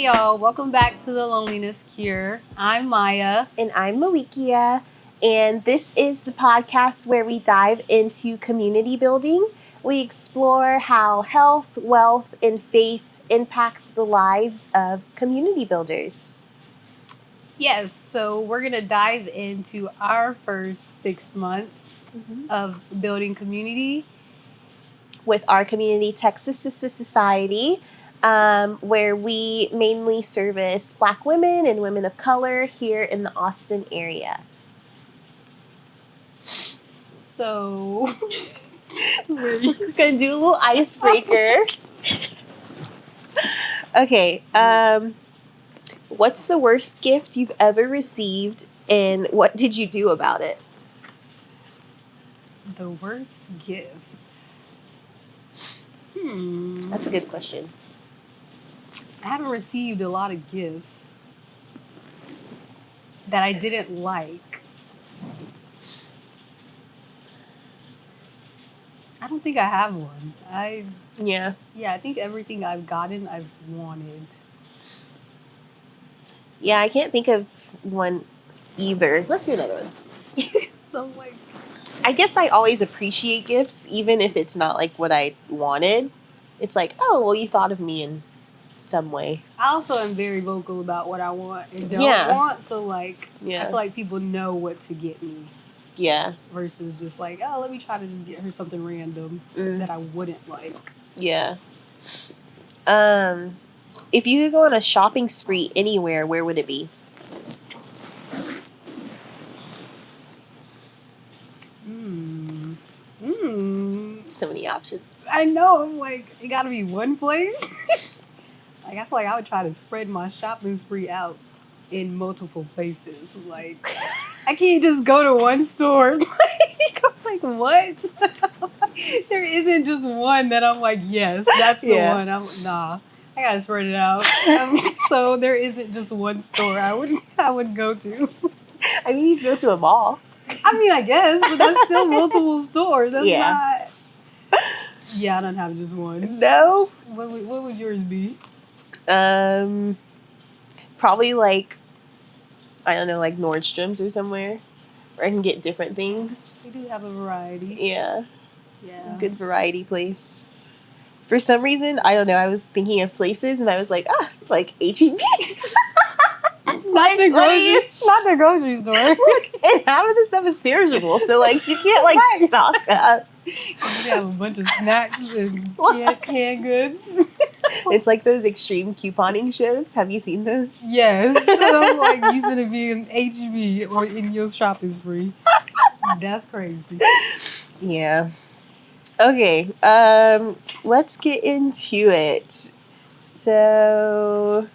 Hey y'all, welcome back to the Loneliness Cure. I'm Maya. And I'm Malikiya. And this is the podcast where we dive into community building. We explore how health, wealth, and faith impacts the lives of community builders. Yes, so we're going to dive into our first 6 months of building community with our community, Texas Sister Society, where we mainly service Black women and women of color here in the Austin area. So, we're gonna do a little icebreaker. Okay, what's the worst gift you've ever received, and what did you do about it? The worst gift. That's a good question. I haven't received a lot of gifts that I didn't like. I don't think I have one. Yeah, I think everything I've gotten, I've wanted. Yeah, I can't think of one either. Let's do another one. So, like, I guess I always appreciate gifts, even if it's not like what I wanted. It's like, oh, well, you thought of me in some way. I also am very vocal about what I want and don't want, so like, I feel like people know what to get me. Yeah. Versus just like, oh, let me try to just get her something random that I wouldn't like. Yeah. If you could go on a shopping spree anywhere, where would it be? So many options. I know. I'm like, it gotta be one place. Like, I feel like I would try to spread my shopping spree out in multiple places. Like, I can't just go to one store. Like, what? There isn't just one that I'm like, yes, that's the one. Nah, I gotta spread it out. So there isn't just one store I would go to. I mean, you could go to a mall. I mean, I guess, but that's still multiple stores. That's not. Yeah, I don't have just one. No. What would yours be? Probably like, I don't know, like Nordstrom's or somewhere where I can get different things. We do have a variety. Yeah. Good variety place. For some reason, I don't know, I was thinking of places and I was like, like H-E-B. Not the grocery store. Look, and half of the stuff is perishable, so like you can't like stock up. You have a bunch of snacks and canned goods. It's like those extreme couponing shows. Have you seen those? Yes. So like you gonna be in H-E-B or in your shopping spree. That's crazy. Yeah. Okay. Let's get into it. So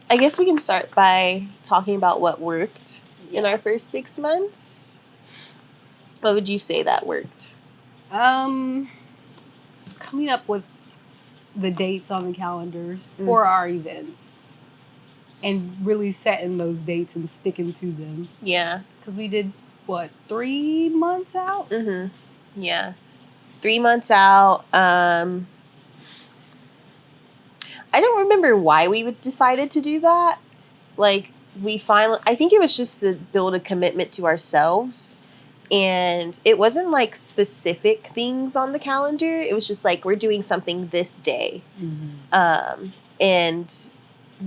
I guess we can start by talking about what worked in our first 6 months. What would you say that worked? Coming up with the dates on the calendar for our events and really setting those dates and sticking to them. Yeah. Because we did, 3 months out? Yeah. 3 months out. I don't remember why we decided to do that. Like, I think it was just to build a commitment to ourselves. And it wasn't like specific things on the calendar. It was just like, we're doing something this day. And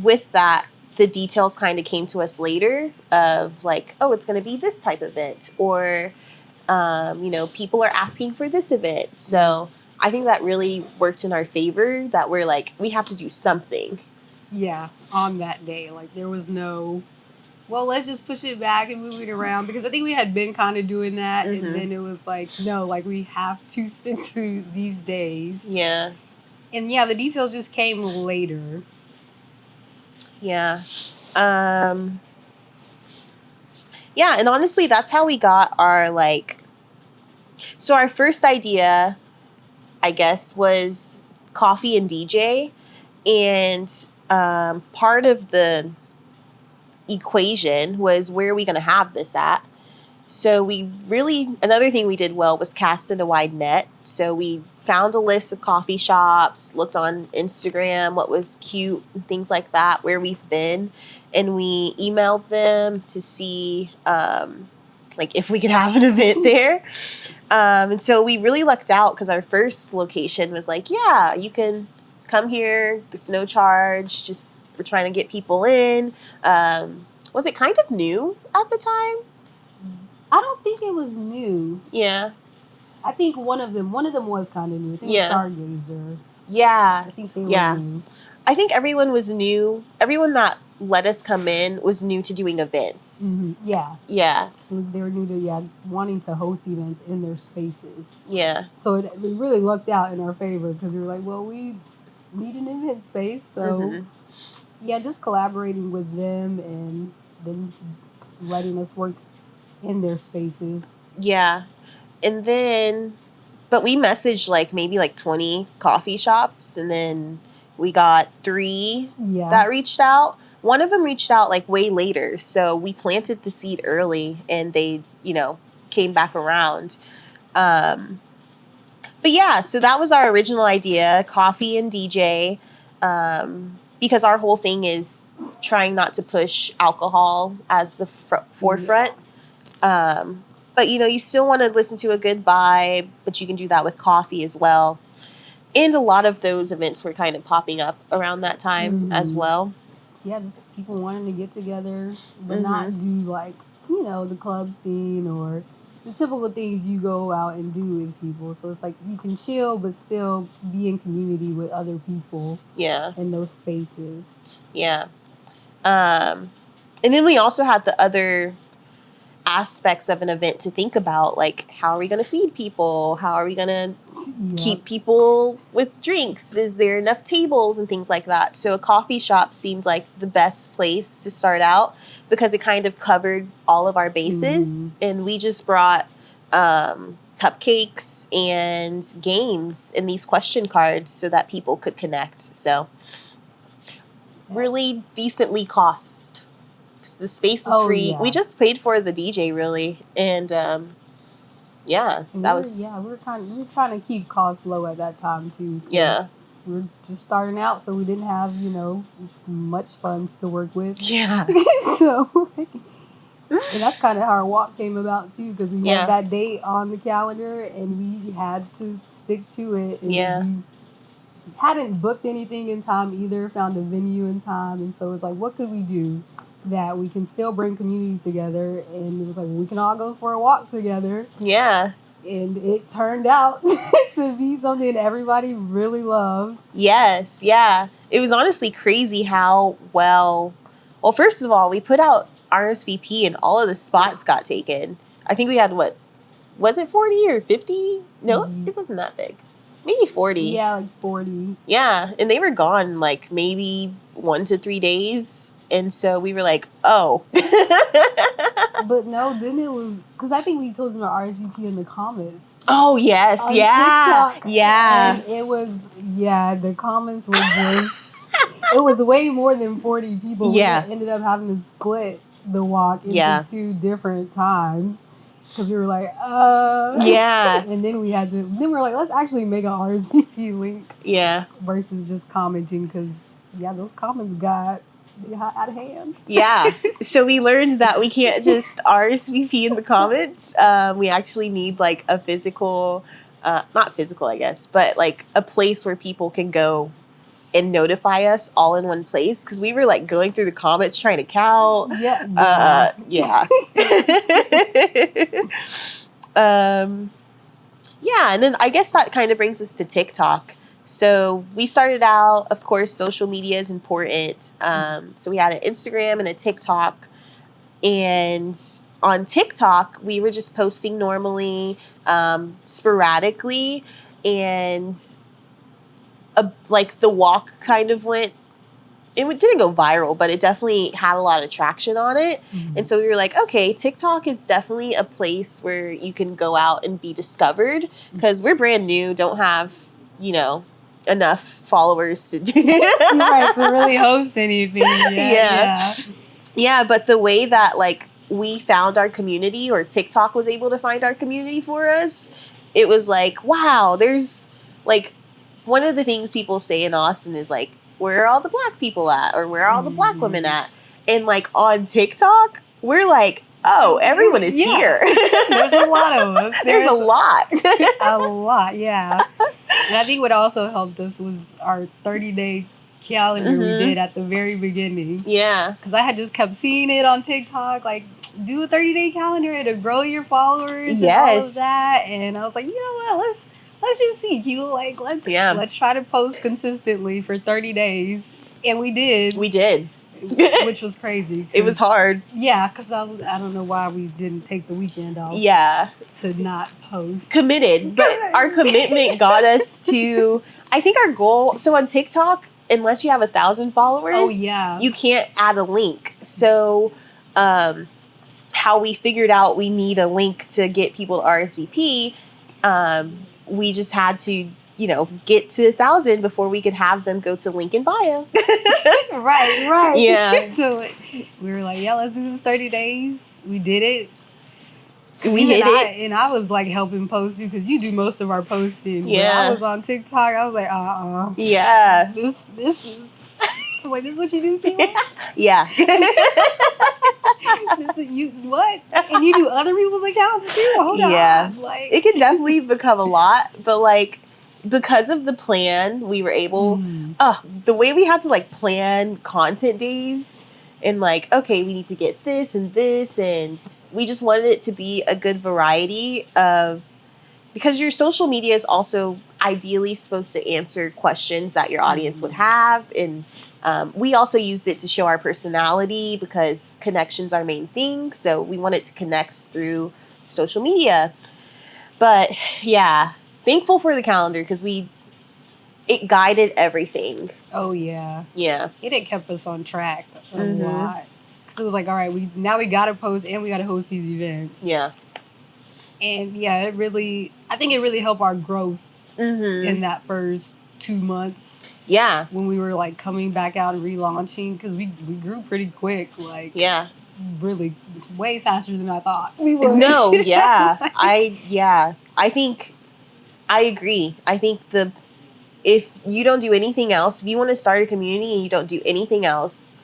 with that, the details kind of came to us later of like, oh, it's going to be this type of event. Or, people are asking for this event. So I think that really worked in our favor, that we're like, we have to do something. Yeah, on that day. Like, there was no, well, let's just push it back and move it around. Because I think we had been kind of doing that. And then it was like, no, like, we have to stick to these days. Yeah. And yeah, the details just came later. Yeah. Yeah, and honestly, that's how we got our, so our first idea, I guess, was coffee and DJ. And part of the equation was, where are we going to have this at? So another thing we did well was cast in a wide net. So we found a list of coffee shops, looked on Instagram, what was cute and things like that, where we've been, and we emailed them to see like if we could have an event there. And so we really lucked out because our first location was like, yeah, you can come here. There's no charge. Just we're trying to get people in. Was it kind of new at the time? I don't think it was new. Yeah. I think one of them was kind of new. I think Yeah. it was Stargazer. Yeah. I think they Yeah. were new. I think everyone was new. Everyone that let us come in was new to doing events. Mm-hmm. Yeah. Yeah. They were new to wanting to host events in their spaces. Yeah. So we really lucked out in our favor because we were like, well, we need an event space. So, yeah, just collaborating with them and then letting us work in their spaces. Yeah. And then, but we messaged maybe 20 coffee shops, and then we got 3 that reached out. One of them reached out way later. So we planted the seed early and they, came back around. But yeah, so that was our original idea, coffee and DJ, because our whole thing is trying not to push alcohol as the forefront. But, you still want to listen to a good vibe, but you can do that with coffee as well. And a lot of those events were kind of popping up around that time as well. Yeah, just people wanting to get together, but not do the club scene or the typical things you go out and do with people. So it's like you can chill, but still be in community with other people. Yeah. In those spaces. Yeah. And then we also had the other aspects of an event to think about, how are we going to feed people? How are we going to keep people with drinks? Is there enough tables and things like that? So a coffee shop seemed like the best place to start out because it kind of covered all of our bases. And we just brought cupcakes and games and these question cards so that people could connect. So really decently cost. The space was free. Yeah. We just paid for the DJ really, and yeah, and that was we were trying to keep costs low at that time too. Yeah, we were just starting out, so we didn't have much funds to work with. Yeah. So, and that's kind of how our walk came about too, because we had that date on the calendar and we had to stick to it. And we hadn't booked anything in time either. Found a venue in time, and so it was like, what could we do that we can still bring community together? And it was like, we can all go for a walk together. Yeah. And it turned out to be something everybody really loved. Yes, yeah. It was honestly crazy how well, first of all, we put out RSVP and all of the spots got taken. I think we had, was it 40 or 50? No, it wasn't that big. Maybe 40. Yeah, 40. Yeah, and they were gone maybe 1 to 3 days. And so we were like, oh. But no, then it was, because I think we told them to RSVP in the comments. Oh, yes, TikTok, yeah. And it was, the comments were just, it was way more than 40 people. Yeah. We ended up having to split the walk into 2 different times. Because we were like, Yeah. And then we were like, let's actually make an RSVP link. Yeah. Versus just commenting, because, those comments got out of hand. Yeah. So we learned that we can't just RSVP in the comments. We actually need a physical, not physical, I guess, but a place where people can go and notify us all in one place. Because we were going through the comments trying to count. Yeah. Yeah. Yeah. And then I guess that kind of brings us to TikTok. So we started out, of course, social media is important. So we had an Instagram and a TikTok. And on TikTok, we were just posting normally, sporadically. And the walk kind of didn't go viral, but it definitely had a lot of traction on it. Mm-hmm. And so we were like, okay, TikTok is definitely a place where you can go out and be discovered because we're brand new, don't have, enough followers to do right, to really host anything. Yeah, but the way that we found our community, or TikTok was able to find our community for us, it was like, wow, there's like, one of the things people say in Austin is, like, where are all the black people at? Or where are all the black women at? And, like, on TikTok, we're like, oh, everyone is here. There's a lot of us. There's a lot. A lot, yeah. And I think what also helped us was our 30-day calendar we did at the very beginning. Yeah. Because I had just kept seeing it on TikTok, like, do a 30-day calendar to grow your followers and all of that. And I was like, you know what, let's just see, Q. Like, let's try to post consistently for 30 days. And we did. We did. Which was crazy. It was hard. Yeah, because I don't know why we didn't take the weekend off. Yeah. To not post. Committed. But our commitment got us to, I think our goal, so on TikTok, unless you have 1,000 followers, you can't add a link. So, how we figured out we need a link to get people to RSVP, we just had to, get to 1,000 before we could have them go to link in bio. Right. Yeah. So we were like, yeah, let's do this 30 days. We did it. We hit it. And I was like helping post you because you do most of our posting. Yeah. When I was on TikTok. I was like, Yeah. This is wait, this is what you do, people? Yeah. You what? And you do other people's accounts too? Hold on. Like, it can definitely become a lot, but like, because of the plan, we were able, the way we had to like plan content days and like, okay, we need to get this, and we just wanted it to be a good variety of, because your social media is also ideally supposed to answer questions that your audience would have. And we also used it to show our personality because connection's our main thing. So we wanted to connect through social media. But yeah, thankful for the calendar because it guided everything. Oh, yeah. Yeah. It kept us on track a lot. Because it was like, all right, we got to post and we got to host these events. Yeah. And yeah, I think it really helped our growth in that first 2 months. Yeah. When we were like coming back out and relaunching, because we grew pretty quick. Like, yeah. Really way faster than I thought we would. No, yeah. I think I agree. I think if you don't do anything else, if you want to start a community and you don't do anything else,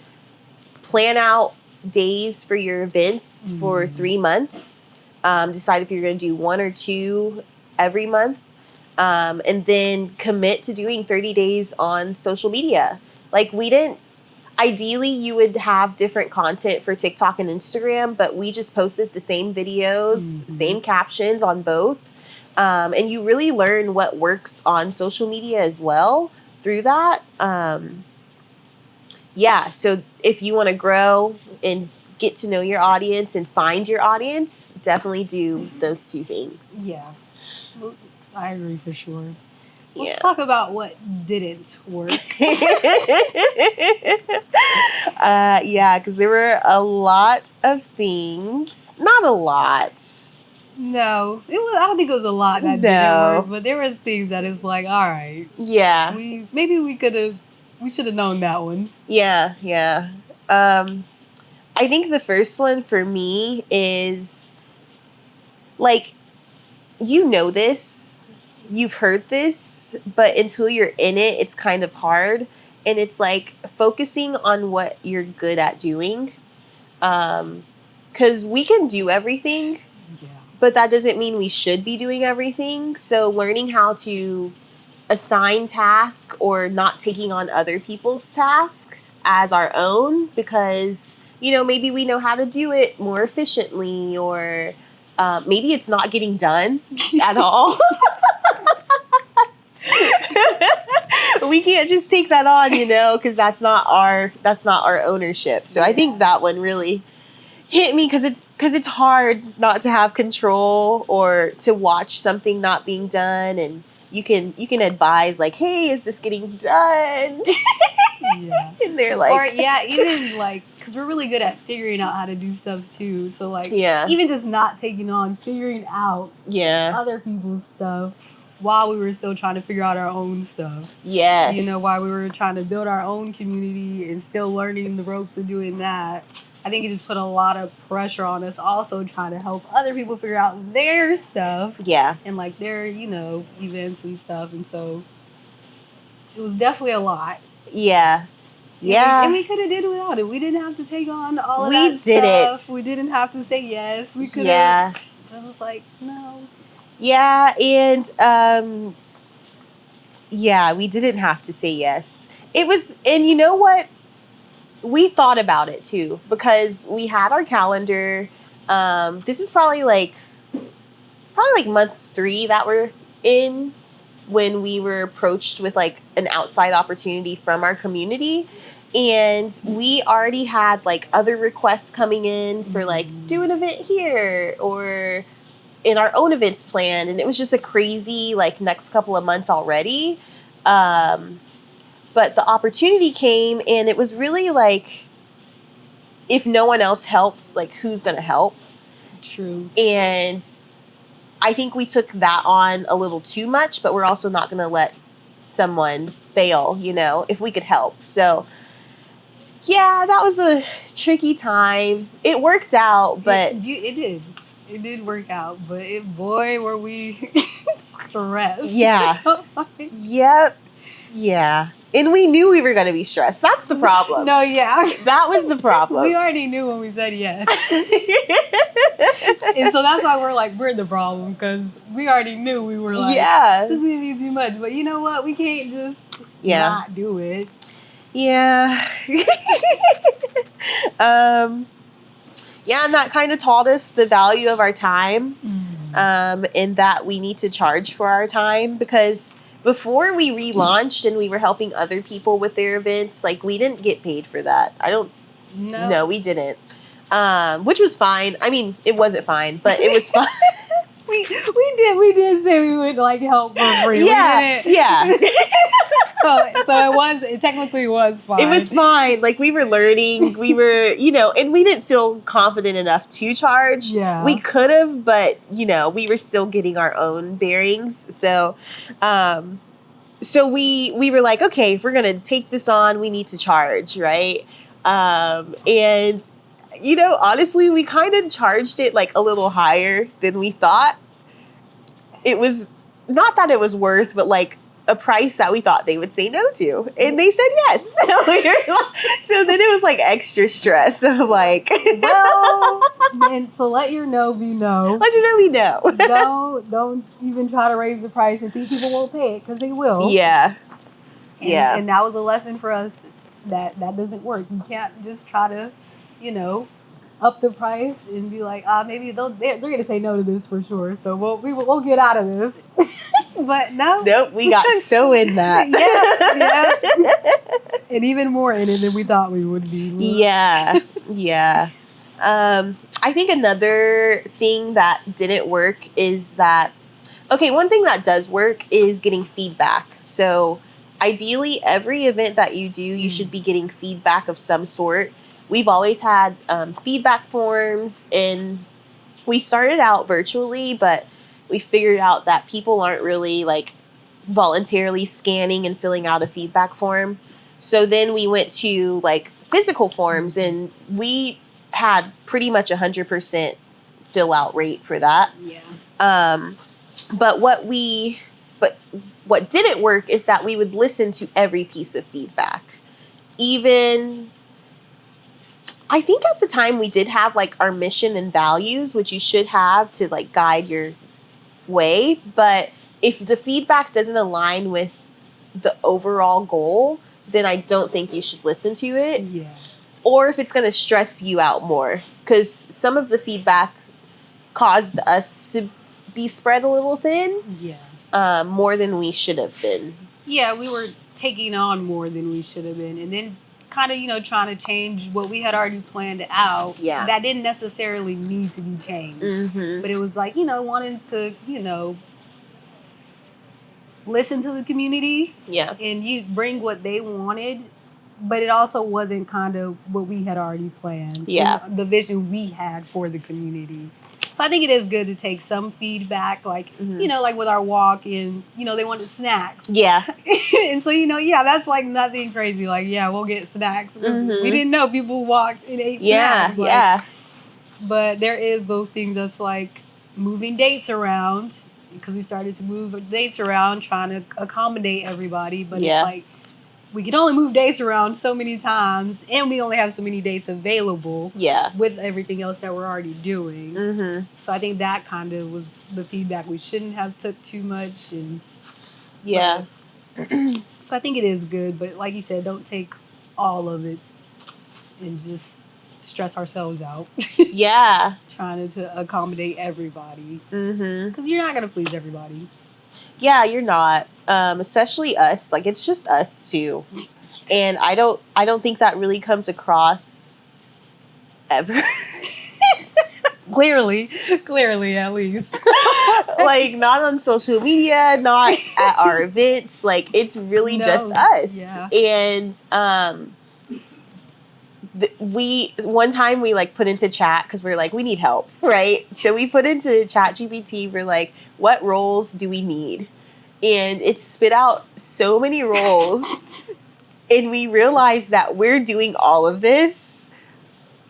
plan out days for your events for 3 months. Decide if you're going to do 1 or 2 every month. And then commit to doing 30 days on social media. Like ideally you would have different content for TikTok and Instagram, but we just posted the same videos, same captions on both. And you really learn what works on social media as well through that. So if you want to grow and get to know your audience and find your audience, definitely do those 2 things. Yeah. I agree for sure. Let's talk about what didn't work. Because there were a lot of things. Not a lot. No, I don't think it was a lot that didn't work, but there was things that is like, all right. Yeah. We should have known that one. Yeah. I think the first one for me is, like, this, you've heard this, but until you're in it, it's kind of hard. And it's like focusing on what you're good at doing. 'Cause we can do everything, but that doesn't mean we should be doing everything. So learning how to assign task or not taking on other people's task as our own, because, maybe we know how to do it more efficiently, or maybe it's not getting done at all. We can't just take that on, because that's not our ownership. So I think that one really hit me because it's hard not to have control or to watch something not being done, and you can advise like, hey, is this getting done? Yeah. And they're like, or even like, because we're really good at figuring out how to do stuff too. So like, even just not taking on, figuring out other people's stuff while we were still trying to figure out our own stuff. Yes. While we were trying to build our own community and still learning the ropes of doing that. I think it just put a lot of pressure on us also trying to help other people figure out their stuff Yeah. and like their, events and stuff. And so it was definitely a lot. Yeah. And Yeah. we could have did without it. We didn't have to take on all of We that didn't. stuff. We didn't have to say yes. We could Yeah. have. I was like, no. Yeah, and yeah, we didn't have to say yes. It was, and you know what? We thought about it too because we had our calendar. This is probably like month 3 that we're in when we were approached with like an outside opportunity from our community. And we already had like other requests coming in for like do an event here or in our own events plan. And it was just a crazy like next couple of months already. But the opportunity came and it was really like, if no one else helps, like who's going to help? True. And I think we took that on a little too much, but we're also not going to let someone fail, if we could help. So, yeah, that was a tricky time. It worked out, but... It did. It did work out, but boy, were we stressed. Yeah. Yep. Yeah. And we knew we were going to be stressed. That's the problem. No, yeah. That was the problem. We already knew when we said yes. And so that's why we're the problem, because we already knew we were like, this is going to be too much. But you know what? We can't just not do it. Yeah. Yeah, and that kind of taught us the value of our time, and that we need to charge for our time, because before we relaunched and we were helping other people with their events, like we didn't get paid for that. No, we didn't. Which was fine. I mean, it wasn't fine, but it was fine. we did say we would like help for free. Yeah. So it technically was fine. It was fine. Like we were learning, we were, and we didn't feel confident enough to charge. Yeah. We could have, but we were still getting our own bearings. So, we were like, okay, if we're going to take this on, we need to charge. Right. And honestly, we kind of charged it like a little higher than we thought. It was not that it was worth, but like a price that we thought they would say no to. And they said yes. So then it was like extra stress of like, well, and so let your no be no. Let your no be no. Don't even try to raise the price and think people won't pay it, because they will. Yeah. And that was a lesson for us that doesn't work. You can't just try to, up the price and be like, maybe they're gonna say no to this for sure. So we'll get out of this. But no. Nope, we got so in that. Yeah. And even more in it than we thought we would be. Yeah. I think another thing that didn't work is that, one thing that does work is getting feedback. So ideally, every event that you do, you should be getting feedback of some sort. We've always had feedback forms, and we started out virtually, but we figured out that people aren't really like voluntarily scanning and filling out a feedback form. So then we went to like physical forms, and we had pretty much 100% fill out rate for that. Yeah. But what didn't work is that we would listen to every piece of feedback. Even, I think at the time we did have like our mission and values, which you should have to like guide your way. But if the feedback doesn't align with the overall goal, then I don't think you should listen to it. Yeah. Or if it's going to stress you out more, because some of the feedback caused us to be spread a little thin. Yeah. More than we should have been. Yeah, we were taking on more than we should have been. And then kind of, trying to change what we had already planned out. Yeah. That didn't necessarily need to be changed. Mm-hmm. But it was like, wanting to, listen to the community. Yeah. And you bring what they wanted. But it also wasn't kind of what we had already planned. Yeah. The vision we had for the community. So I think it is good to take some feedback, like, like with our walk and, they wanted snacks. Yeah. And so, yeah, that's like nothing crazy. Like, yeah, we'll get snacks. Mhm. We didn't know people walked and ate Yeah, snacks. Like, yeah. but there is those things that's like moving dates around, because we started to move dates around trying to accommodate everybody. But it's Yeah. like we can only move dates around so many times, and we only have so many dates available Yeah. with everything else that we're already doing. Mhm. So I think that kind of was the feedback. We shouldn't have took too much, and Yeah. so I think it is good. But like you said, don't take all of it and just stress ourselves out Yeah. trying to accommodate everybody, Mhm. because you're not gonna please everybody. Yeah, you're not. Especially us. Like, it's just us two. And I don't think that really comes across ever. Clearly, at least. Like, not on social media, not at our events. Like, it's really just No, us. yeah. And we one time we like put into chat, because we're like, we need help, right? So we put into chat GPT, we're like, what roles do we need? And it spit out so many roles. And we realized that we're doing all of this.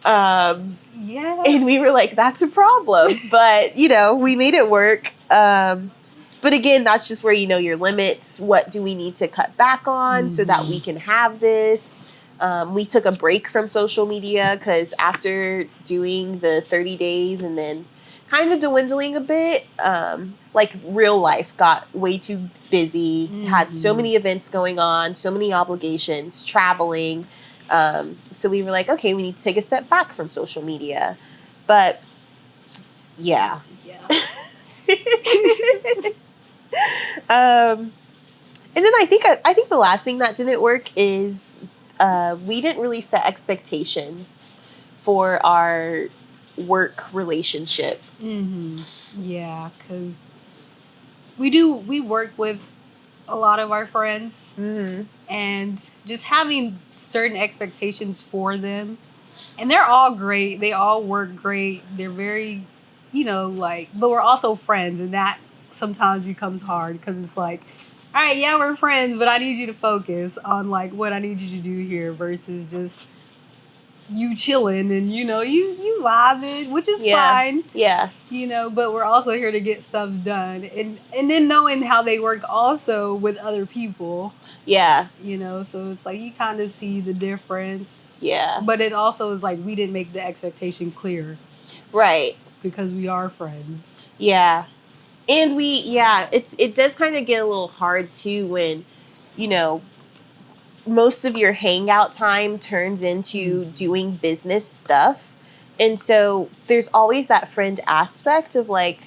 Yeah. And we were like, that's a problem. But, we made it work. But again, that's just where you know your limits. What do we need to cut back on so that we can have this? We took a break from social media, because after doing the 30 days and then kind of dwindling a bit, like real life got way too busy, had so many events going on, so many obligations, traveling. So we were like, okay, we need to take a step back from social media. But yeah. And then I think the last thing that didn't work is we didn't really set expectations for our work relationships. Mm-hmm. Yeah, because we work with a lot of our friends, Mm-hmm. and just having certain expectations for them, and they're all great. They all work great. They're very, but we're also friends, and that sometimes becomes hard, because it's like, all right, yeah, we're friends, but I need you to focus on like what I need you to do here versus just you chilling and you vibing, which is fine. Yeah. But we're also here to get stuff done, and then knowing how they work also with other people. Yeah. So it's like you kind of see the difference. Yeah. But it also is like we didn't make the expectation clear. Right. Because we are friends. Yeah. And it does kind of get a little hard too when, most of your hangout time turns into doing business stuff. And so there's always that friend aspect of like,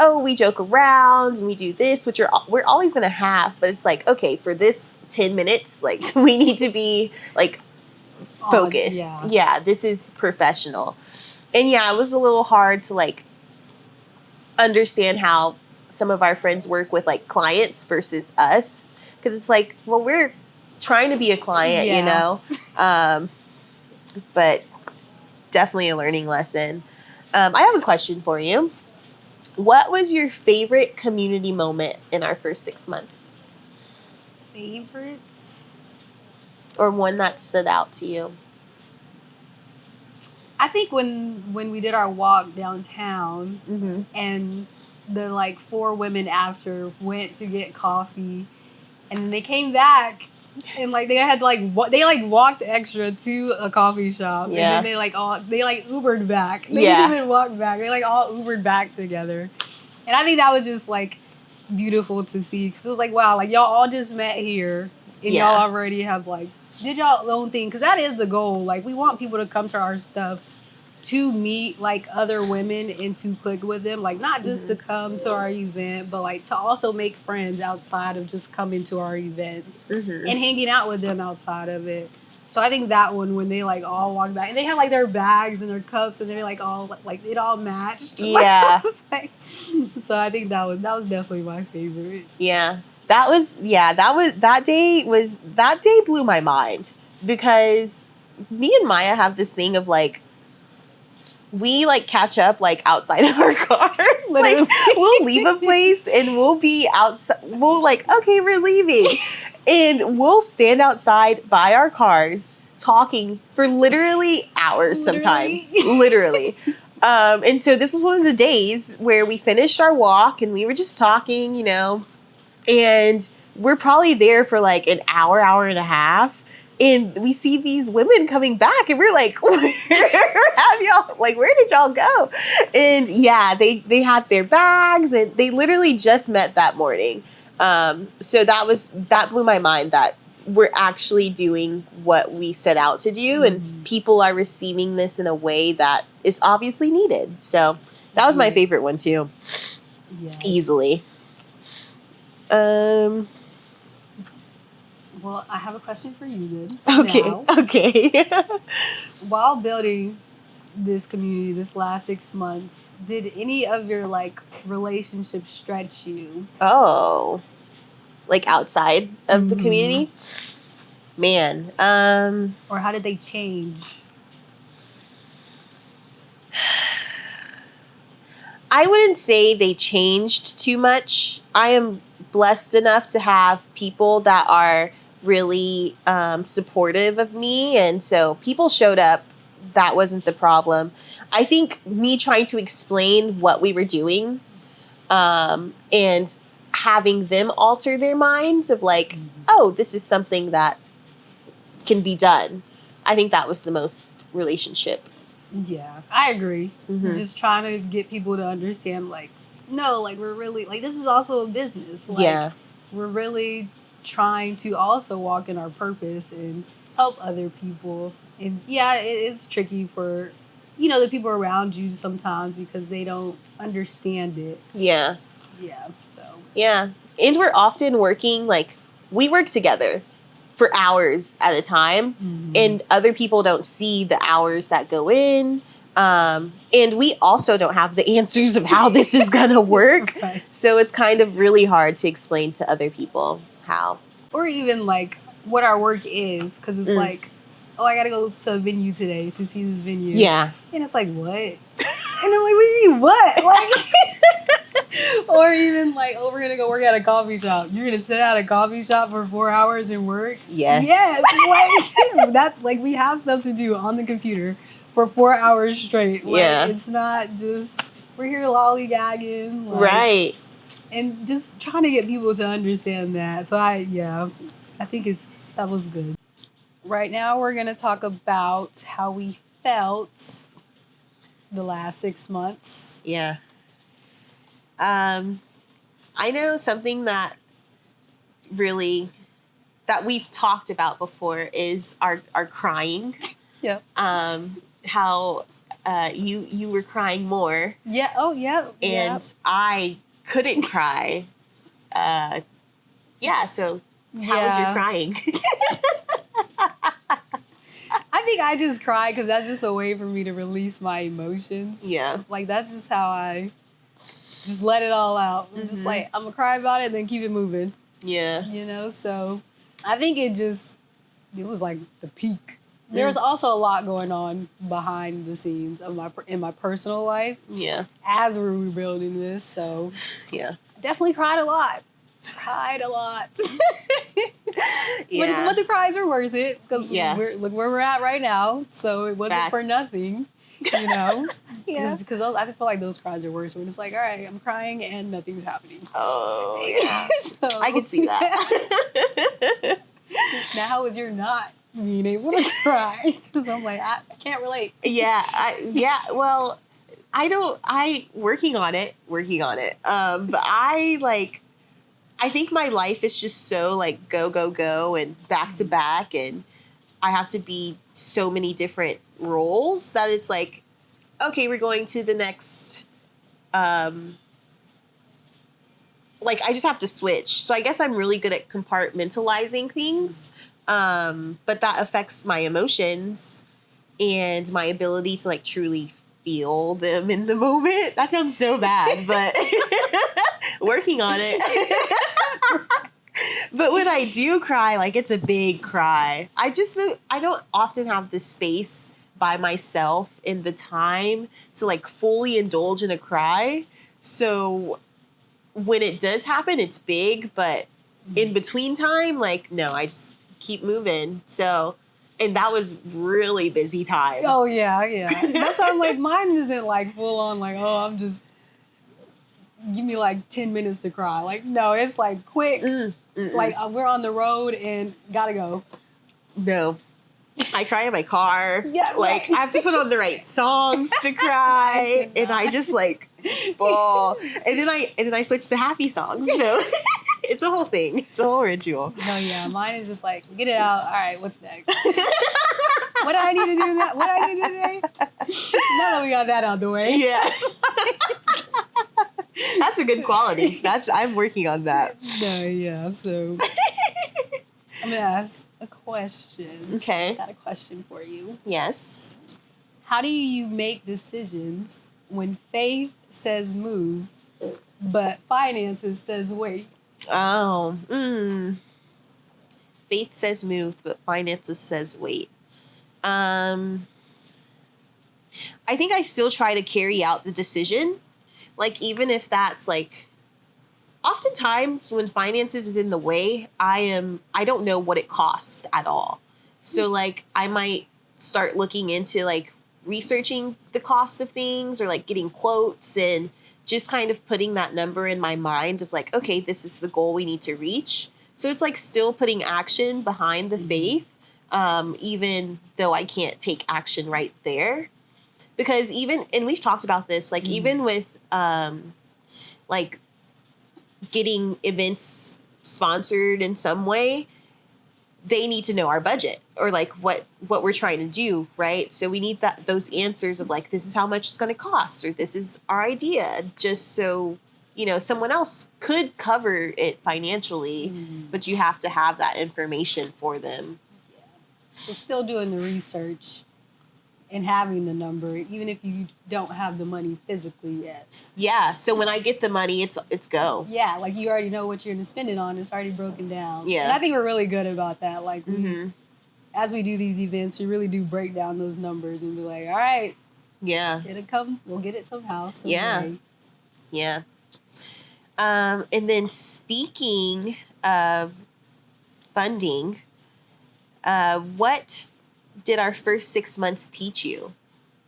oh, we joke around and we do this, which we're always going to have. But it's like, okay, for this 10 minutes, like we need to be like focused. Yeah, this is professional. And yeah, it was a little hard to like understand how some of our friends work with like clients versus us. Because it's like, well, we're trying to be a client, but definitely a learning lesson. I have a question for you. What was your favorite community moment in our first 6 months? Favorites? Or one that stood out to you? I think when we did our walk downtown, and the like 4 women after went to get coffee, and then they came back, and like they had they walked extra to a coffee shop, and then they Ubered back. They didn't even walk back. They all Ubered back together, and I think that was just like beautiful to see, because it was like, wow, like y'all all just met here, and y'all already have like did y'all own thing, because that is the goal. Like we want people to come to our stuff to meet like other women and to click with them, like not just to come to our event, but like to also make friends outside of just coming to our events and hanging out with them outside of it. So I think that one, when they like all walked back and they had like their bags and their cups and they're like all like it all matched. Yeah. So I think that was definitely my favorite. Yeah. That day blew my mind, because me and Maya have this thing of like, we like catch up like outside of our cars. Like Literally. we'll leave a place and we'll be outside. We'll like, okay, we're leaving. And we'll stand outside by our cars talking for literally hours sometimes. Literally. And so this was one of the days where we finished our walk and we were just talking, you know, and we're probably there for like an hour, hour and a half. And we see these women coming back and we're like, where did y'all go? And yeah, they had their bags and they literally just met that morning. So that blew my mind that we're actually doing what we set out to do and people are receiving this in a way that is obviously needed. So that was my favorite one too. Yeah. Easily. Well, I have a question for you then. Okay. Now, Okay. while building this community this last 6 months, did any of your like relationships stretch you? Oh. Like outside of the community? Man. Or how did they change? I wouldn't say they changed too much. I am blessed enough to have people that are really supportive of me. And so people showed up. That wasn't the problem. I think me trying to explain what we were doing and having them alter their minds of like, oh, this is something that can be done. I think that was the most relationship. Yeah, I agree. Mhm. Just trying to get people to understand, like, no, like, we're really, like, this is also a business. Like, Yeah. we're really trying to also walk in our purpose and help other people. And yeah, it's tricky for, you know, the people around you sometimes because they don't understand it. Yeah. Yeah, so. Yeah. And we're often working, like, we work together for hours at a time, and other people don't see the hours that go in. And we also don't have the answers of how this is going to work. Right. So it's kind of really hard to explain to other people how. Or even, like, what our work is, because it's like, oh, I got to go to a venue today to see this venue. Yeah. And it's like, what? And I'm like, what do you mean, what? Like, or even like, oh, we're going to go work at a coffee shop. You're going to sit at a coffee shop for 4 hours and work? Yes. Yes. Like, that's like, we have stuff to do on the computer for 4 hours straight. Like, Yeah. it's not just, we're here lollygagging. Like, Right. And just trying to get people to understand that. So I think that was good. Right now we're going to talk about how we felt the last 6 months. Yeah. I know something that really, that we've talked about before is our crying. Yep. How you were crying more. Yeah. Oh, yeah. And I couldn't cry. Yeah, so how was your crying? I think I just cry because that's just a way for me to release my emotions. Yeah. Like, that's just how I just let it all out. I'm just like, I'm going to cry about it and then keep it moving. Yeah. You know, so I think it was like the peak. There was also a lot going on behind the scenes of in my personal life. Yeah. As we're rebuilding this, so yeah, definitely cried a lot. Yeah. But the cries are worth it because look where we're at right now. So it wasn't for nothing, you know. Yeah. Because I feel like those cries are worse when it's like, all right, I'm crying and nothing's happening. Oh yeah, so, I can see that. Now, how was your not being able to cry? Because I'm like, I can't relate. Yeah. Well, working on it. But I think my life is just so like go and back to back, and I have to be so many different roles that it's like, okay, we're going to the next. Like I just have to switch. So I guess I'm really good at compartmentalizing things. But that affects my emotions and my ability to like truly feel them in the moment. That sounds so bad, but working on it. But when I do cry, like it's a big cry. I don't often have the space by myself in the time to like fully indulge in a cry. So when it does happen, it's big, but in between time, like, no, I just keep moving. So, and that was really busy time. Oh yeah, yeah. That's why I'm like, mine isn't like full on like, oh, I'm just give me like 10 minutes to cry. Like, no, it's like quick. Like we're on the road and gotta go. No. I cry in my car. Yeah, like right. I have to put on the right songs to cry, and I just like bawl, and then I switch to happy songs. So it's a whole thing. It's a whole ritual. No, yeah, mine is just like get it out. All right, what's next? What do I need to do that? What do I need to do today? Now that we got that out the way. Yeah. That's a good quality. I'm working on that. No, yeah. So I'm gonna ask a question. Okay. Got a question for you. Yes. How do you make decisions when faith says move, but finances says wait? Oh. Faith says move, but finances says wait. I think I still try to carry out the decision. Like, even if that's like, oftentimes when finances is in the way, I don't know what it costs at all. So like, I might start looking into like researching the cost of things or like getting quotes and just kind of putting that number in my mind of like, okay, this is the goal we need to reach. So it's like still putting action behind the faith, even though I can't take action right there. Because and we've talked about this, like even with like getting events sponsored in some way, they need to know our budget or like what we're trying to do, right? So we need those answers of like, this is how much it's going to cost, or this is our idea, just so, someone else could cover it financially, but you have to have that information for them. Yeah. So still doing the research and having the number, even if you don't have the money physically yet. Yeah. So when I get the money, it's go. Yeah, like you already know what you're going to spend it on. It's already broken down. Yeah. And I think we're really good about that. Like, as we do these events, we really do break down those numbers and be like, all right. Yeah. It'll come. We'll get it somehow. Yeah. Yeah. And then speaking of funding, what did our first 6 months teach you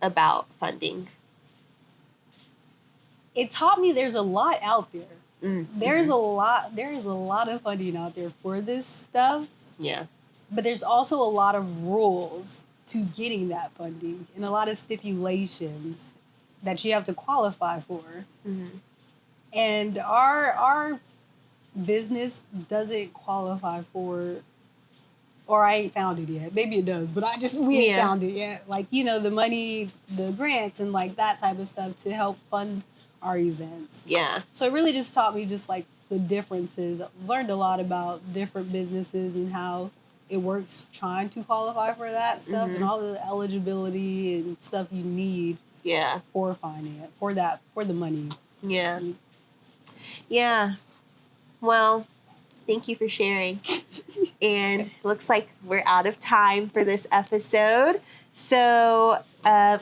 about funding? It taught me there's a lot out there. There is a lot of funding out there for this stuff. Yeah. But there's also a lot of rules to getting that funding and a lot of stipulations that you have to qualify for. And our business doesn't qualify for, or I ain't found it yet. Maybe it does, but we ain't found it yet. Like, the money, the grants and like that type of stuff to help fund our events. Yeah. So it really just taught me just like the differences. I've learned a lot about different businesses and how it works trying to qualify for that stuff and all the eligibility and stuff you need for finance, for the money. Yeah. Yeah. Well, thank you for sharing. And looks like we're out of time for this episode. So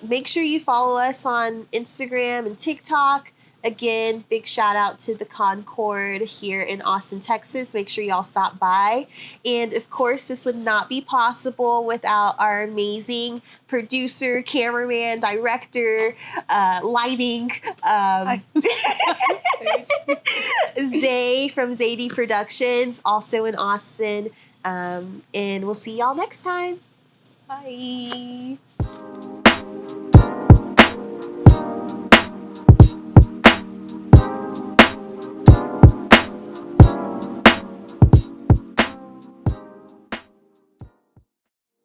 make sure you follow us on Instagram and TikTok. Again, big shout out to the Concord here in Austin, Texas. Make sure y'all stop by. And of course, this would not be possible without our amazing producer, cameraman, director, lighting, Zay from Zadie Productions, also in Austin. And we'll see y'all next time. Bye.